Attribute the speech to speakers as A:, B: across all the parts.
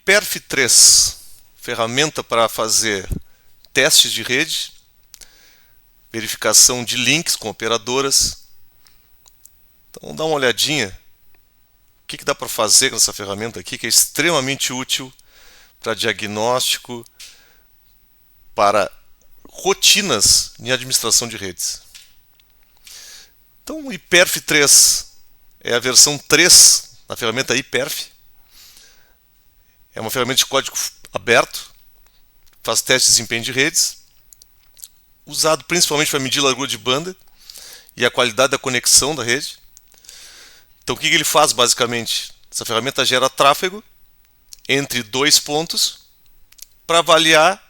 A: IPERF3, ferramenta para fazer testes de rede, verificação de links com operadoras. Então vamos dar uma olhadinha o que dá para fazer com essa ferramenta aqui, que é extremamente útil para diagnóstico, para rotinas em administração de redes. Então o IPERF3 é a versão 3 da ferramenta IPERF. É uma ferramenta de código aberto, faz testes de desempenho de redes, usado principalmente para medir largura de banda e a qualidade da conexão da rede. Então o que ele faz basicamente? Essa ferramenta gera tráfego entre dois pontos para avaliar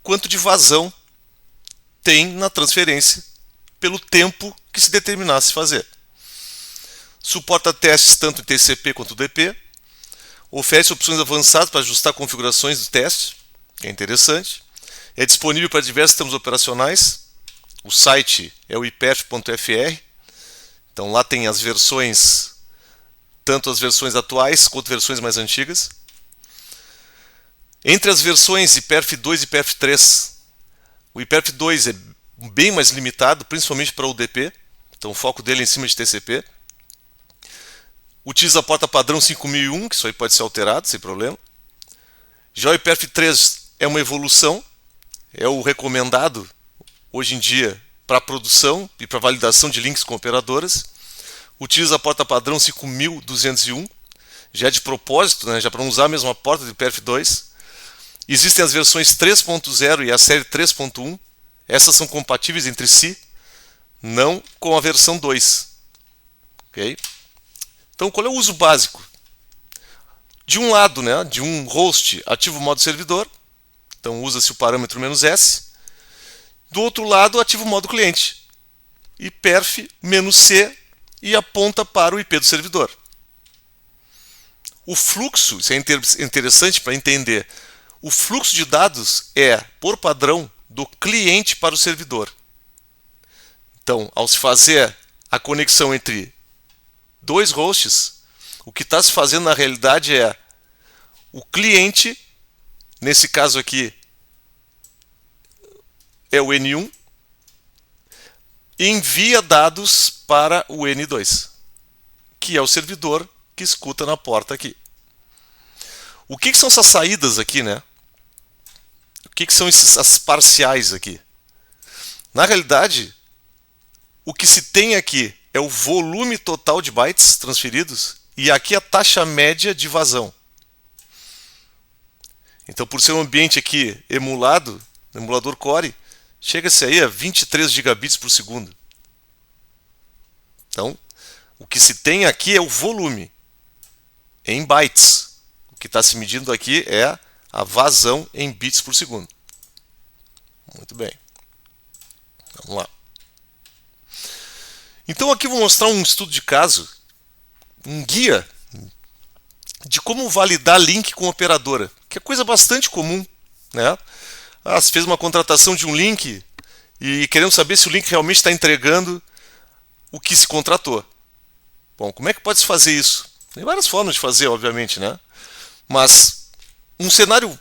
A: quanto de vazão tem na transferência pelo tempo que se determinasse fazer. Suporta testes tanto em TCP quanto DP, oferece opções avançadas para ajustar configurações do teste, que é interessante. É disponível para diversos sistemas operacionais. O site é o iperf.fr. Então lá tem as versões, tanto as versões atuais quanto versões mais antigas. Entre as versões IPERF2 e IPERF3, o IPERF2 é bem mais limitado, principalmente para o UDP. Então o foco dele é em cima de TCP. Utiliza a porta padrão 5001, que isso aí pode ser alterado sem problema. Já o IPERF3 é uma evolução, é o recomendado hoje em dia para produção e para validação de links com operadoras. Utiliza a porta padrão 5201, já é de propósito, né, já para não usar a mesma porta do IPERF2. Existem as versões 3.0 e a série 3.1. Essas são compatíveis entre si, não com a versão 2. Okay? Então, qual é o uso básico? De um lado, né, de um host ativa o modo servidor, então usa-se o parâmetro "-s". Do outro lado, ativa o modo cliente, IPERF-C, e aponta para o IP do servidor. O fluxo, isso é interessante para entender, o fluxo de dados é, por padrão, do cliente para o servidor. Então, ao se fazer a conexão entre dois hosts, o que está se fazendo na realidade é o cliente, nesse caso aqui é o N1, envia dados para o N2, que é o servidor que escuta na porta aqui. O que são essas saídas aqui, né? O que são essas parciais aqui? Na realidade, o que se tem aqui é o volume total de bytes transferidos e aqui a taxa média de vazão. Então, por ser um ambiente aqui emulado, emulador Core, chega-se aí a 23 gigabits por segundo. Então, o que se tem aqui é o volume em bytes. O que está se medindo aqui é a vazão em bits por segundo. Muito bem. Vamos lá. Então aqui eu vou mostrar um estudo de caso, um guia de como validar link com operadora, que é coisa bastante comum, né? Você fez uma contratação de um link e queremos saber se o link realmente está entregando o que se contratou. Bom, como é que pode se fazer isso? Tem várias formas de fazer, obviamente, né? Mas um cenário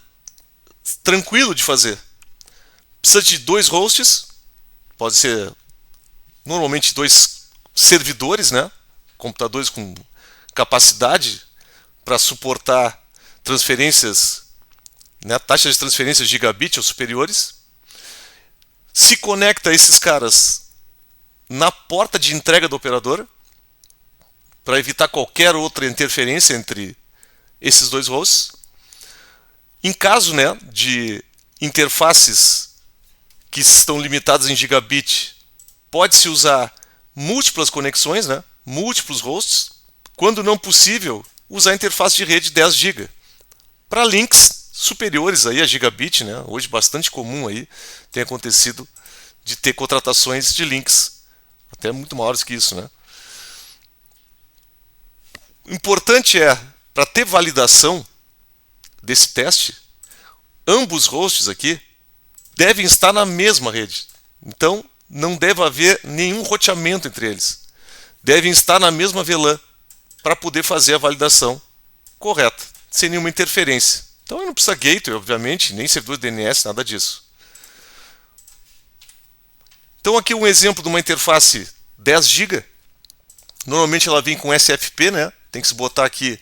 A: tranquilo de fazer. Precisa de dois hosts, pode ser normalmente dois servidores, né? Computadores com capacidade para suportar transferências, né? Taxas de transferência gigabit ou superiores. Se conecta esses caras na porta de entrega da operadora para evitar qualquer outra interferência entre esses dois hosts. Em caso, né, de interfaces que estão limitadas em gigabit, pode-se usar múltiplas conexões, né, múltiplos hosts. Quando não possível, usar a interface de rede 10 GB. Para links superiores aí a gigabit, né, hoje bastante comum aí, tem acontecido de ter contratações de links até muito maiores que isso, né? O importante é, para ter validação desse teste, ambos hosts aqui devem estar na mesma rede. Então, não deve haver nenhum roteamento entre eles. Devem estar na mesma VLAN para poder fazer a validação correta. sem nenhuma interferência. Então não precisa gateway, obviamente, nem servidor de DNS, nada disso. Então aqui um exemplo de uma interface 10 GB. Normalmente ela vem com SFP, né? Tem que se botar aqui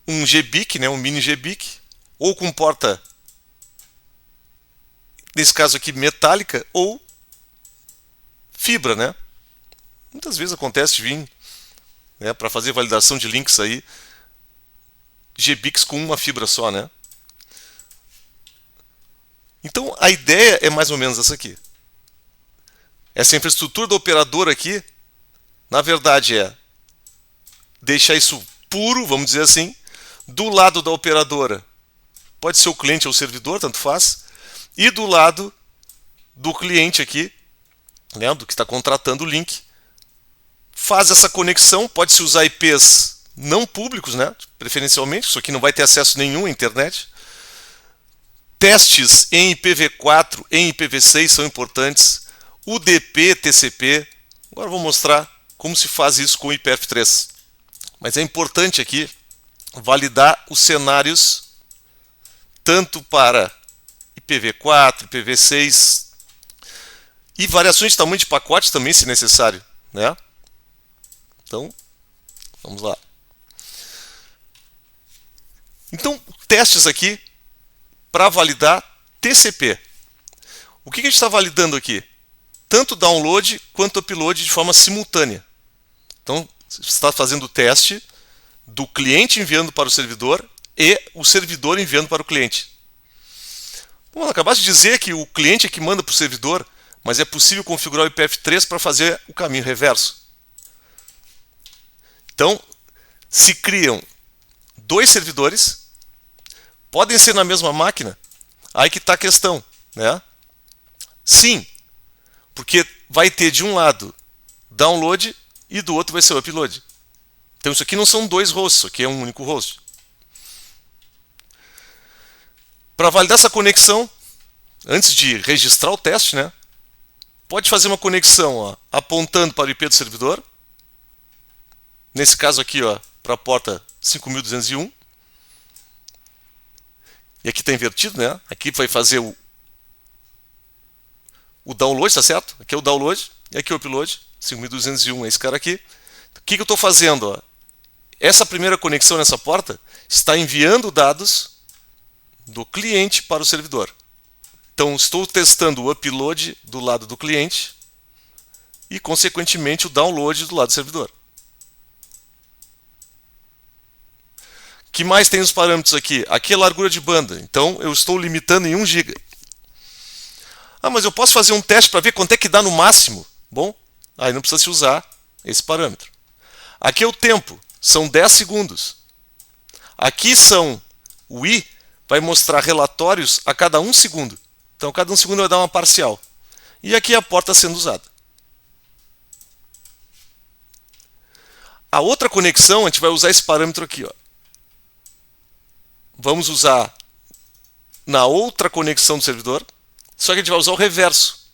A: um GBIC, né? Um mini GBIC, ou com porta, nesse caso aqui, metálica, ou fibra, né? Muitas vezes acontece de vir, né, para fazer validação de links aí, GBICs com uma fibra só, né? Então a ideia é mais ou menos essa aqui. Essa infraestrutura do operador aqui, na verdade, é deixar isso puro, vamos dizer assim. Do lado da operadora, pode ser o cliente ou o servidor, tanto faz. E do lado do cliente aqui, né, do que está contratando o link, faz essa conexão. Pode-se usar IPs não públicos, né, preferencialmente, isso aqui não vai ter acesso nenhum à internet. Testes em IPv4, em IPv6 são importantes. UDP, TCP. Agora eu vou mostrar como se faz isso com o IPF3. Mas é importante aqui validar os cenários tanto para IPv4, IPv6 e variações de tamanho de pacote também, se necessário, né? Então, vamos lá. Então, testes aqui para validar TCP. O que a gente está validando aqui? Tanto download quanto upload de forma simultânea. Então, você está fazendo o teste do cliente enviando para o servidor e o servidor enviando para o cliente. Bom, acabaste de dizer que o cliente é que manda para o servidor, mas é possível configurar o IPF3 para fazer o caminho reverso. Então, se criam dois servidores, podem ser na mesma máquina, aí que está a questão, né? Sim, porque vai ter de um lado download e do outro vai ser o upload. Então isso aqui não são dois hosts, isso aqui é um único host. Para validar essa conexão, antes de registrar o teste, né, pode fazer uma conexão, ó, apontando para o IP do servidor. Nesse caso aqui, ó, para a porta 5201. E aqui está invertido, né? Aqui vai fazer o download, tá certo? Aqui é o download e aqui é o upload. 5201 é esse cara aqui. O que eu estou fazendo? Ó? Essa primeira conexão nessa porta está enviando dados do cliente para o servidor. Então, estou testando o upload do lado do cliente e, consequentemente, o download do lado do servidor. O que mais tem os parâmetros aqui? Aqui é a largura de banda. Então, eu estou limitando em 1 GB. Ah, mas eu posso fazer um teste para ver quanto é que dá no máximo? Bom, aí não precisa se usar esse parâmetro. Aqui é o tempo. São 10 segundos. Aqui são o I, vai mostrar relatórios a cada 1 segundo. Então, cada 1 segundo vai dar uma parcial. E aqui é a porta sendo usada. A outra conexão, a gente vai usar esse parâmetro aqui, ó. Vamos usar na outra conexão do servidor, só que a gente vai usar o reverso.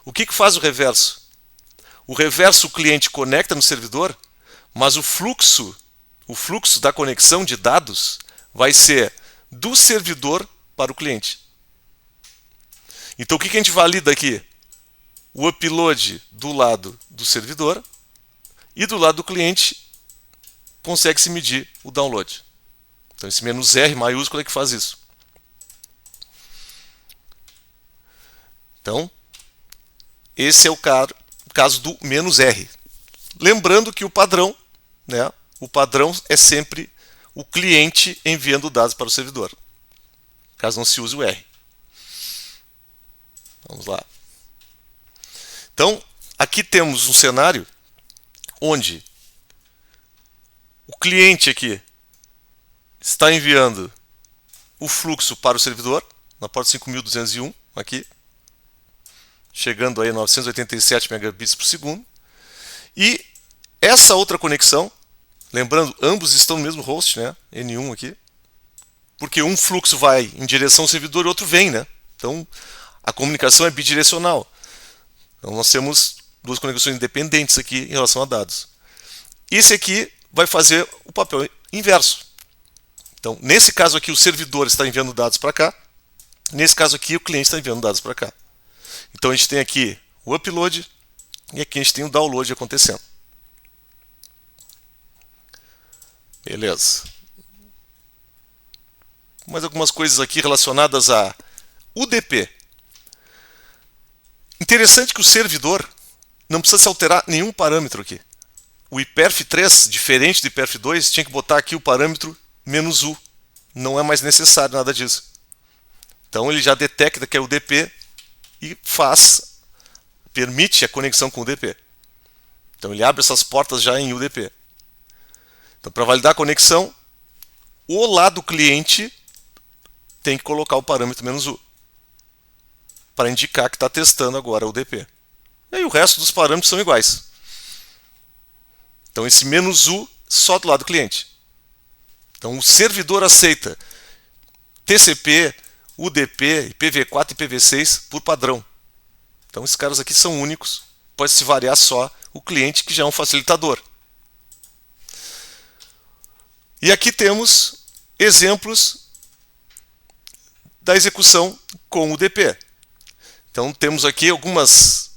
A: O que faz o reverso? O reverso o cliente conecta no servidor, mas o fluxo da conexão de dados vai ser do servidor para o cliente. Então o que a gente valida aqui? O upload do lado do servidor e do lado do cliente consegue-se medir o download. Então esse "-r" maiúsculo é que faz isso. Então, esse é o caso do "-r". Lembrando que o padrão, né, o padrão é sempre o cliente enviando dados para o servidor, caso não se use o "r". Vamos lá. Então, aqui temos um cenário onde o cliente aqui está enviando o fluxo para o servidor, na porta 5201, aqui, chegando aí a 987 megabits por segundo. E essa outra conexão, lembrando, ambos estão no mesmo host, né? N1 aqui, porque um fluxo vai em direção ao servidor e o outro vem, né? Então, a comunicação é bidirecional. Então, nós temos duas conexões independentes aqui em relação a dados. Esse aqui vai fazer o papel inverso. Então, nesse caso aqui, o servidor está enviando dados para cá. Nesse caso aqui, o cliente está enviando dados para cá. Então, a gente tem aqui o upload e aqui a gente tem o download acontecendo. Beleza. Mais algumas coisas aqui relacionadas a UDP. Interessante que o servidor não precisa se alterar nenhum parâmetro aqui. O IPERF3, diferente do IPERF2, tinha que botar aqui o parâmetro "-u". Não é mais necessário nada disso. Então ele já detecta que é UDP e permite a conexão com o UDP. Então ele abre essas portas já em UDP. Então, para validar a conexão, o lado cliente tem que colocar o parâmetro "-u", para indicar que está testando agora o UDP. E aí o resto dos parâmetros são iguais. Então esse "-u" só do lado cliente. Então o servidor aceita TCP, UDP, IPv4 e IPv6 por padrão. Então esses caras aqui são únicos. Pode se variar só o cliente, que já é um facilitador. E aqui temos exemplos da execução com o UDP. Então temos aqui alguns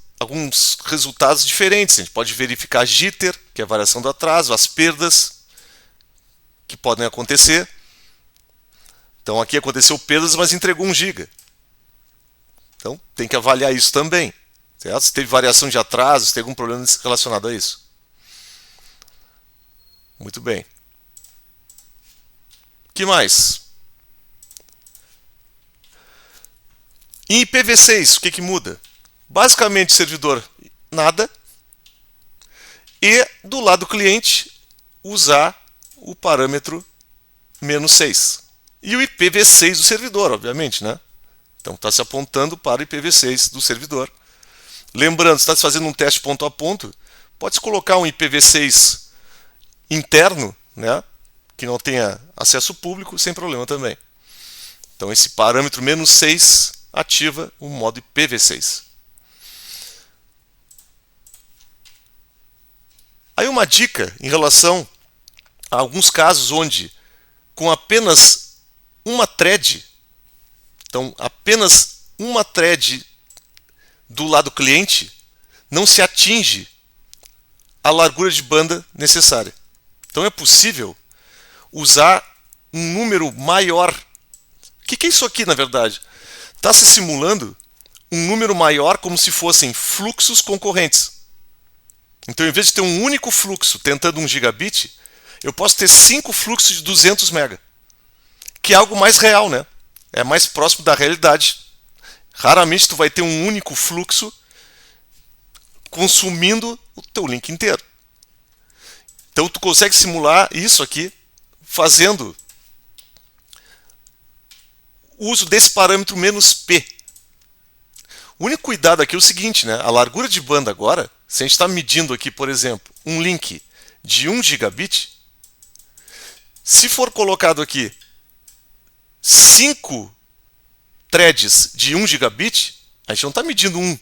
A: resultados diferentes. A gente pode verificar jitter, que é a variação do atraso, as perdas que podem acontecer. Então aqui aconteceu perdas, mas entregou 1 GB. Então tem que avaliar isso também. Certo? Se teve variação de atraso, se tem algum problema relacionado a isso. Muito bem. O que mais? Em IPv6, o que muda? Basicamente, servidor, nada. E do lado cliente, usar o parâmetro "-6". E o IPv6 do servidor, obviamente, né? Então está se apontando para o IPv6 do servidor. Lembrando, se está fazendo um teste ponto a ponto, pode colocar um IPv6 interno, né? Que não tenha acesso público, sem problema também. Então esse parâmetro "-6" ativa o modo IPv6. Aí uma dica em relação a alguns casos onde com apenas uma thread, então apenas uma thread do lado cliente, não se atinge a largura de banda necessária. Então é possível usar um número maior. O que é isso aqui, na verdade? Está se simulando um número maior como se fossem fluxos concorrentes. Então, em vez de ter um único fluxo tentando 1 gigabit, eu posso ter 5 fluxos de 200 MB, que é algo mais real, né? É mais próximo da realidade. Raramente tu vai ter um único fluxo consumindo o teu link inteiro. Então tu consegue simular isso aqui fazendo uso desse parâmetro "-p". O único cuidado aqui é o seguinte, né? A largura de banda agora, se a gente está medindo aqui, por exemplo, um link de 1 gigabit, se for colocado aqui 5 threads de 1 gigabit, a gente não está medindo 1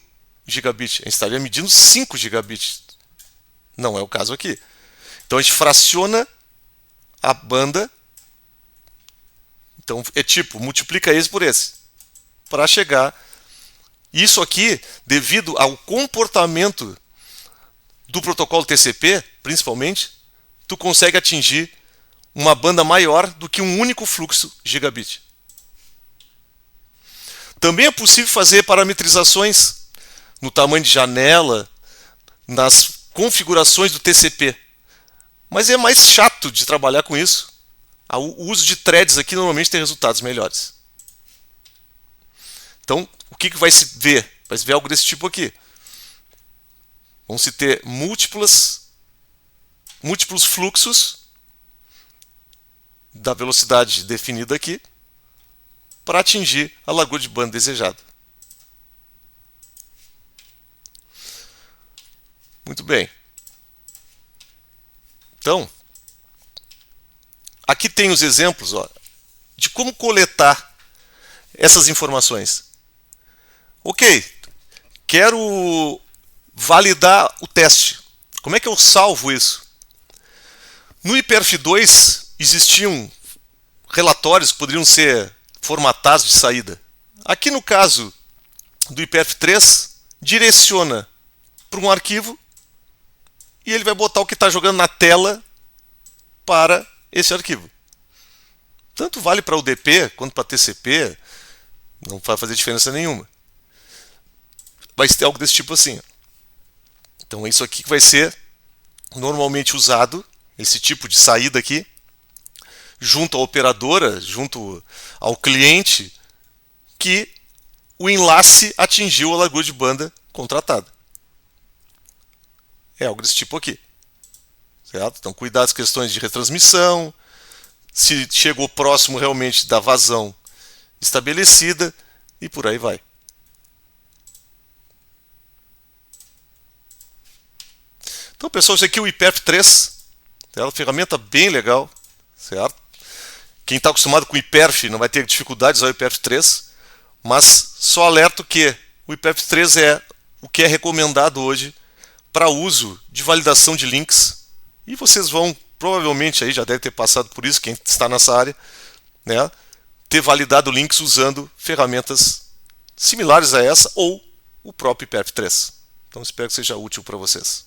A: gigabit, a gente estaria medindo 5 gigabits. Não é o caso aqui. Então a gente fraciona a banda. Então é tipo, multiplica esse por esse, para chegar. Isso aqui, devido ao comportamento do protocolo TCP, principalmente, tu consegue atingir uma banda maior do que um único fluxo gigabit. Também é possível fazer parametrizações no tamanho de janela, nas configurações do TCP. Mas é mais chato de trabalhar com isso. O uso de threads aqui normalmente tem resultados melhores. Então, o que vai se ver? Vai se ver algo desse tipo aqui. Vão se ter múltiplos fluxos da velocidade definida aqui para atingir a largura de banda desejada. Muito bem. Então, aqui tem os exemplos, ó, de como coletar essas informações. Ok, quero validar o teste. Como é que eu salvo isso? No IPERF2 existiam relatórios que poderiam ser formatados de saída. Aqui no caso do IPF3, direciona para um arquivo e ele vai botar o que está jogando na tela para esse arquivo. Tanto vale para UDP quanto para TCP, não vai fazer diferença nenhuma. Vai ter algo desse tipo assim. Então é isso aqui que vai ser normalmente usado, esse tipo de saída aqui, junto à operadora, junto ao cliente, que o enlace atingiu a largura de banda contratada. É algo desse tipo aqui. Certo? Então, cuidado com as questões de retransmissão, se chegou próximo realmente da vazão estabelecida e por aí vai. Então, pessoal, isso aqui é o IPERF3, é uma ferramenta bem legal, certo? Quem está acostumado com o IPERF não vai ter dificuldade de usar o IPERF3, mas só alerto que o IPERF3 é o que é recomendado hoje para uso de validação de links, e vocês vão, provavelmente, aí já deve ter passado por isso, quem está nessa área, né, ter validado links usando ferramentas similares a essa ou o próprio IPERF3. Então, espero que seja útil para vocês.